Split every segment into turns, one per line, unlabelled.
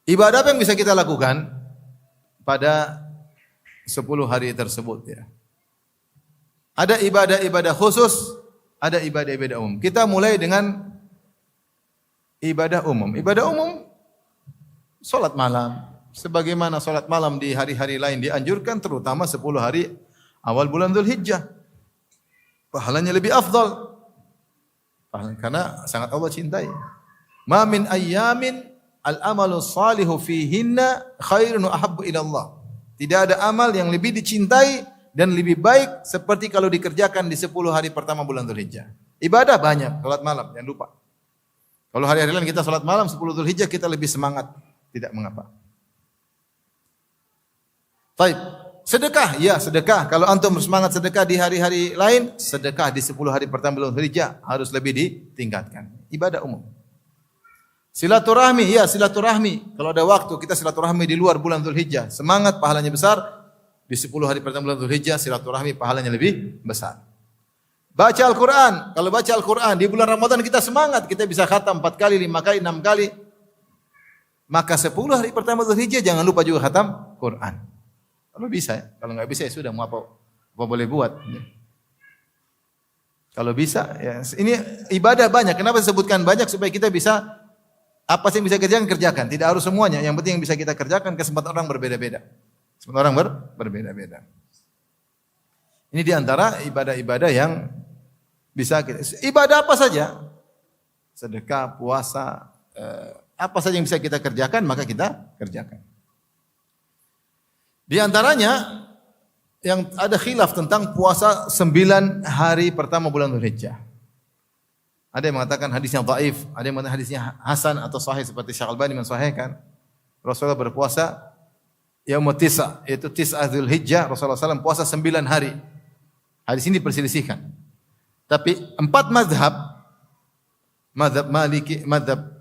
Ibadah apa yang bisa kita lakukan pada 10 hari tersebut ya? Ada ibadah-ibadah khusus, ada ibadah-ibadah umum. Kita mulai dengan ibadah umum. Ibadah umum, salat malam. Sebagaimana salat malam di hari-hari lain dianjurkan, terutama 10 hari awal bulan Dzulhijjah. Pahalanya lebih afdal. Karena sangat Allah cintai. Ma min ayyamin al-amalu salihu fihinna khairun wa ahabbu ila Allah. Tidak ada amal yang lebih dicintai dan lebih baik seperti kalau dikerjakan di 10 hari pertama bulan Dzulhijjah. Ibadah banyak, salat malam, jangan lupa. Kalau hari-hari lain kita salat malam, 10 Dzulhijjah kita lebih semangat, tidak mengapa. Baik, sedekah, ya sedekah. Kalau antum bersemangat sedekah di hari-hari lain, sedekah di 10 hari pertama bulan Dzulhijjah harus lebih ditingkatkan. Ibadah umum. Silaturahmi, ya silaturahmi. Kalau ada waktu kita silaturahmi di luar bulan Dzulhijjah, semangat, pahalanya besar. Di 10 hari pertama bulan Dzulhijjah silaturahmi pahalanya lebih besar. Baca Al-Qur'an. Kalau baca Al-Qur'an di bulan Ramadan kita semangat, kita bisa khatam 4 kali, 5 kali, 6 kali. Maka 10 hari pertama Dzulhijjah jangan lupa juga khatam Qur'an. Kalau bisa ya. Kalau enggak bisa ya sudah mau apa boleh buat. Kalau bisa ya ini ibadah banyak. Kenapa disebutkan banyak? Supaya kita bisa apa sih yang bisa kerjakan kerjakan. Tidak harus semuanya. Yang penting yang bisa kita kerjakan, kesempatan orang berbeda-beda. Semua orang berbeda-beda. Ini diantara ibadah-ibadah yang bisa kita, ibadah apa saja, sedekah, puasa, apa saja yang bisa kita kerjakan maka kita kerjakan. Di antaranya yang ada khilaf tentang puasa 9 hari pertama bulan Dzulhijjah. Ada yang mengatakan hadisnya dhaif, ada yang mengatakan hadisnya hasan atau sahih seperti Syekh Al-Albani mensahihkan. Rasulullah berpuasa Yaumut Tis'a, yaitu Tis'a Dzulhijjah, Rasulullah SAW puasa 9 hari. Hadis ini diperselisihkan. Tapi 4 mazhab, mazhab Maliki, mazhab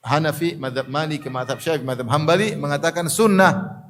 Hanafi, mazhab Maliki, mazhab Syafi'i, mazhab Hambali mengatakan sunnah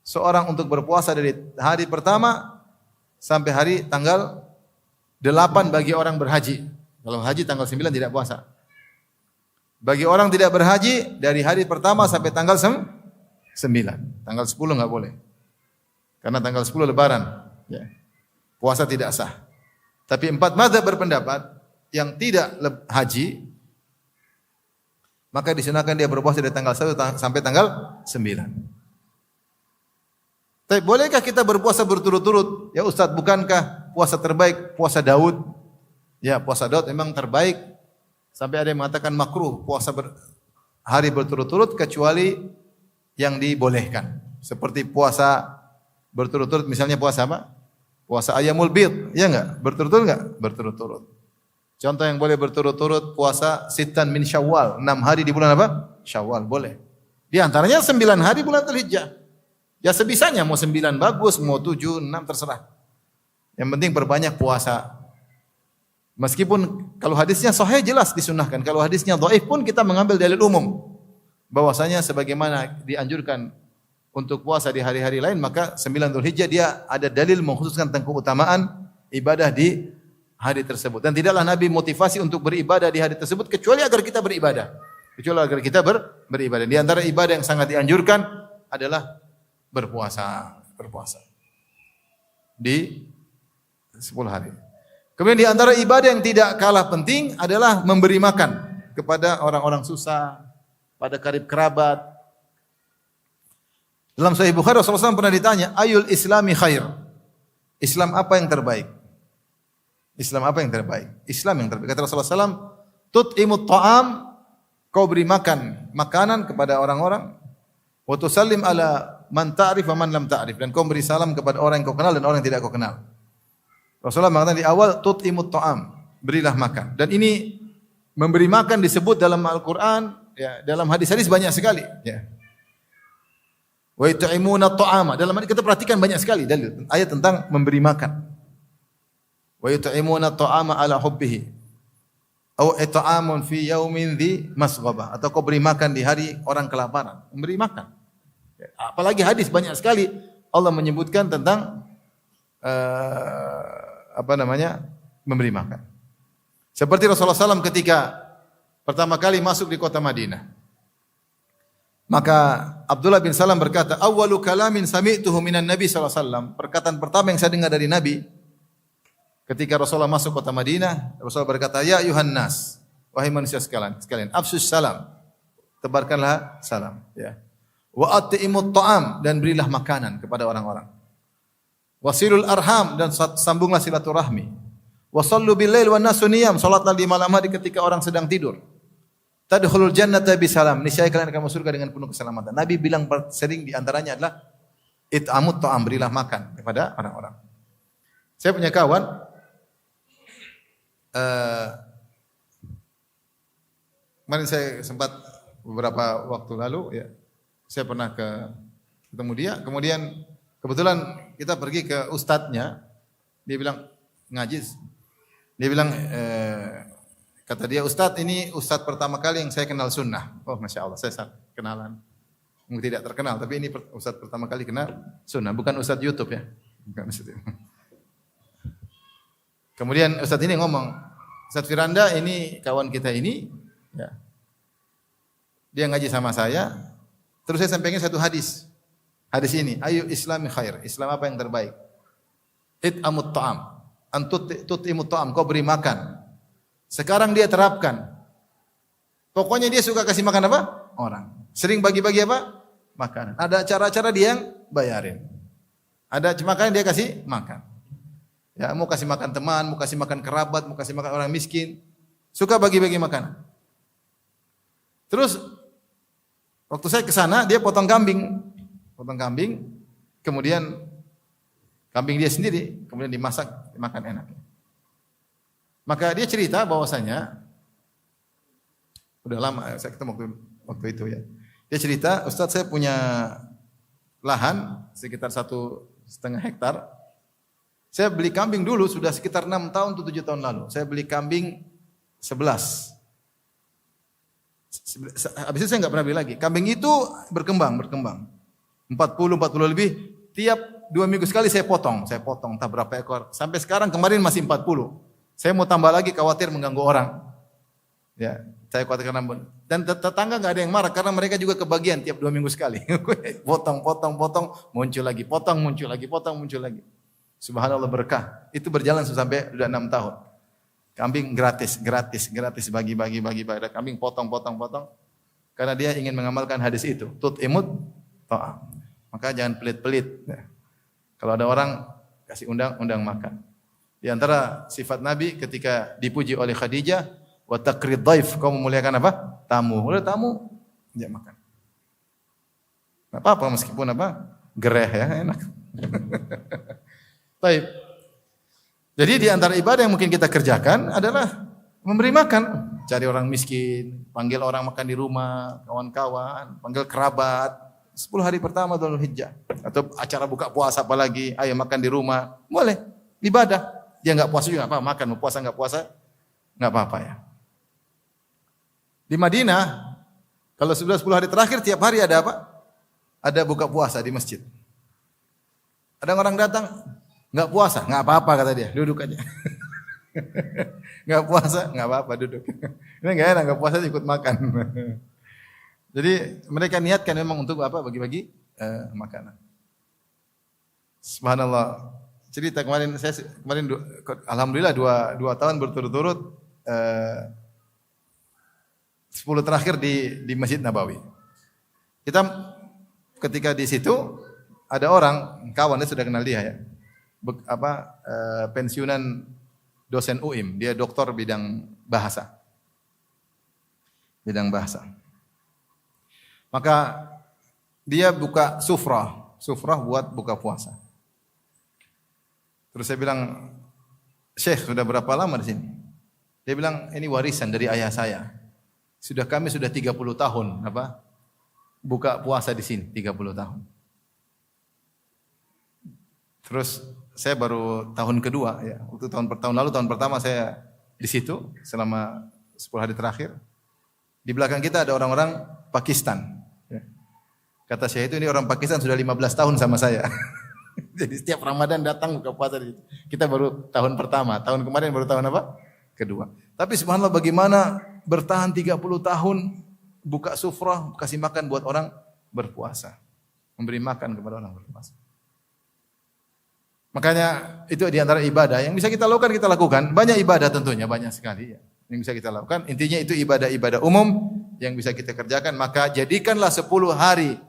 seorang untuk berpuasa dari hari pertama sampai hari tanggal 8 bagi orang berhaji. Kalau haji tanggal 9 tidak puasa. Bagi orang tidak berhaji dari hari pertama sampai tanggal 9. Tanggal 10 enggak boleh. Karena tanggal 10 lebaran, ya. Puasa tidak sah. Tapi 4 mazhab berpendapat yang tidak haji maka disunahkan dia berpuasa dari tanggal 1 sampai tanggal 9. Tapi bolehkah kita berpuasa berturut-turut? Ya Ustaz, bukankah puasa terbaik puasa Daud? Ya, puasa Daud memang terbaik. Sampai ada yang mengatakan makruh puasa hari berturut-turut kecuali yang dibolehkan. Seperti puasa berturut-turut, misalnya puasa apa? Puasa Ayyamul Bid, ya enggak? Berturut-turut enggak? Berturut-turut. Contoh yang boleh berturut-turut puasa Sittan min Syawal, 6 hari di bulan apa? Syawal, boleh. Di antaranya 9 hari bulan Dzulhijjah. Ya sebisanya, mau 9 bagus, mau 7, 6 terserah. Yang penting perbanyak puasa. Meskipun kalau hadisnya sahih jelas disunahkan, kalau hadisnya dhaif pun kita mengambil dalil umum. Bahwasanya sebagaimana dianjurkan untuk puasa di hari-hari lain, maka 9 Dzulhijjah dia ada dalil mengkhususkan tentang keutamaan ibadah di hari tersebut. Dan tidaklah Nabi motivasi untuk beribadah di hari tersebut kecuali agar kita beribadah. Kecuali agar kita beribadah. Di antara ibadah yang sangat dianjurkan adalah berpuasa di 10 hari. Kemudian di antara ibadah yang tidak kalah penting adalah memberi makan kepada orang-orang susah, pada karib kerabat. Dalam Sahih Bukhari Rasulullah SAW pernah ditanya, ayul islami khair? Islam apa yang terbaik? Islam apa yang terbaik? Islam yang terbaik. Kata Rasulullah SAW, tut'imut ta'am, kau beri makan makanan kepada orang-orang, wa tusallim ala man ta'rif wa man lam ta'rif, dan kau beri salam kepada orang yang kau kenal dan orang yang tidak kau kenal. Rasulullah mengatakan di awal, tut'imut ta'am, berilah makan. Dan ini memberi makan disebut dalam Al-Quran, ya, dalam hadis-hadis banyak sekali, ya. Wa yut'imuna ta'ama. Dalam hadis kita perhatikan banyak sekali dalil ayat tentang memberi makan. Wa yut'imuna ta'ama ala hubbihi. Au it'amun fi yaumin dhi masghabah. Atau kau beri makan di hari orang kelaparan. Memberi makan. Ya, apalagi hadis banyak sekali Allah menyebutkan tentang memberi makan. Seperti Rasulullah SAW ketika pertama kali masuk di kota Madinah. Maka Abdullah bin Salam berkata, "Awwalu kalamin sami'tuhu minan Nabi sallallahu alaihi wasallam." Perkataan pertama yang saya dengar dari Nabi ketika Rasulullah masuk kota Madinah, Rasulullah berkata, "Ya ayuhan nas, wahai manusia sekalian, afsus salam." Tebarkanlah salam, ya. Wa at'imut ta'am, dan berilah makanan kepada orang-orang. Wasilul arham, dan sambunglah silaturahmi. Wasallu bil lail wan nasu niyam, salatlah di malam hari ketika orang sedang tidur. Tadkhulul jannata bisalam, niscaya kalian akan masuk surga dengan penuh keselamatan. Nabi bilang sering di antaranya adalah it'amut ta'am, berilah makan kepada orang-orang. Saya punya kawan kemarin saya sempat beberapa waktu lalu, ya, saya pernah ketemu dia, kemudian kebetulan kita pergi ke ustadznya, dia bilang ngaji, dia bilang kata dia, "Ustadz, ini ustadz pertama kali yang saya kenal sunnah." Oh, Masya Allah, saya kenalan. Mungkin tidak terkenal, tapi ini ustadz pertama kali kenal sunnah. Bukan ustadz YouTube, ya. Bukan ustadz. Kemudian ustadz ini ngomong, "Ustadz Firanda, ini kawan kita ini, ya, dia ngaji sama saya. Terus saya sampaikan satu hadis. Hadis ini, ayu islami khair. Islam apa yang terbaik? It'amut ta'am. Tut'imut ta'am, kau beri makan." Sekarang dia terapkan. Pokoknya dia suka kasih makan apa? Orang. Sering bagi-bagi apa? Makanan. Ada acara-acara dia yang bayarin. Ada makanan dia kasih makan. Ya, mau kasih makan teman, mau kasih makan kerabat, mau kasih makan orang miskin. Suka bagi-bagi makanan. Terus waktu saya ke sana, dia potong kambing. Potong kambing, kemudian kambing dia sendiri, kemudian dimasak, dimakan enak. Maka dia cerita bahwasanya udah lama saya ketemu waktu itu, ya. Dia cerita, "Ustaz, saya punya lahan sekitar 1,5 hektar. Saya beli kambing dulu sudah sekitar 6 tahun atau 7 tahun lalu. Saya beli kambing 11. Habis itu saya nggak pernah beli lagi. Kambing itu berkembang. 40 lebih. Tiap 2 minggu sekali saya potong entah berapa ekor. Sampai sekarang, kemarin masih 40. Saya mau tambah lagi, khawatir mengganggu orang. Ya, saya khawatir karena, dan tetangga nggak ada yang marah karena mereka juga kebagian tiap 2 minggu sekali. potong, muncul lagi, muncul lagi. Subhanallah, berkah. Itu berjalan sampai sudah 6 tahun. Kambing gratis, bagi. Kambing potong. Karena dia ingin mengamalkan hadis itu. Tut'imut ta'am. Maka jangan pelit-pelit. Ya. Kalau ada orang, kasih undang makan. Di antara sifat Nabi ketika dipuji oleh Khadijah, wa taqrid dhaif, kau memuliakan apa? Tamu. Udah tamu, dia makan. Enggak apa-apa meskipun apa? Gereh, ya, enak. Baik. Jadi di antara ibadah yang mungkin kita kerjakan adalah memberi makan, cari orang miskin, panggil orang makan di rumah, kawan-kawan, panggil kerabat. 10 hari pertama Dzulhijjah Hijjah atau acara buka puasa apalagi, ayo makan di rumah, boleh, ibadah. Dia enggak puasa juga apa, makan, mau puasa enggak puasa enggak apa-apa, ya. Di Madinah kalau sudah 10 hari terakhir tiap hari ada apa? Ada buka puasa di masjid. Ada orang datang enggak puasa, enggak apa-apa kata dia, duduk aja. Enggak puasa, enggak apa-apa, duduk. Ini enggak enak, enggak puasa ikut makan. Jadi mereka niatkan memang untuk apa? Bagi-bagi makanan. Subhanallah. Cerita kemarin alhamdulillah 2 tahun berturut-turut 10 terakhir di Masjid Nabawi. Kita ketika di situ ada orang kawannya sudah kenal dia, ya. Pensiunan dosen UIM, dia doktor bidang bahasa. Maka dia buka sufrah buat buka puasa. Terus saya bilang, "Syekh, sudah berapa lama di sini?" Dia bilang, "Ini warisan dari ayah saya. Kami sudah 30 tahun buka puasa di sini, 30 tahun." Terus saya baru tahun kedua, ya. Waktu tahun pertama saya di situ selama 10 hari terakhir. Di belakang kita ada orang-orang Pakistan. Ya. Kata saya itu, ini orang Pakistan sudah 15 tahun sama saya. Jadi setiap Ramadan datang buka puasa di situ. Kita baru tahun pertama, tahun kemarin baru tahun kedua. Tapi subhanallah bagaimana bertahan 30 tahun buka sufrah, kasih makan buat orang berpuasa. Memberi makan kepada orang berpuasa. Makanya itu di antara ibadah yang bisa kita lakukan, kita lakukan. Banyak ibadah tentunya, banyak sekali ya, yang bisa kita lakukan. Intinya itu ibadah-ibadah umum yang bisa kita kerjakan. Maka jadikanlah 10 hari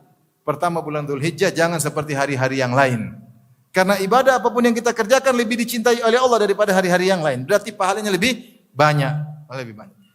pertama bulan Dzulhijjah jangan seperti hari-hari yang lain. Karena ibadah apapun yang kita kerjakan lebih dicintai oleh Allah daripada hari-hari yang lain. Berarti pahalanya lebih banyak, lebih banyak.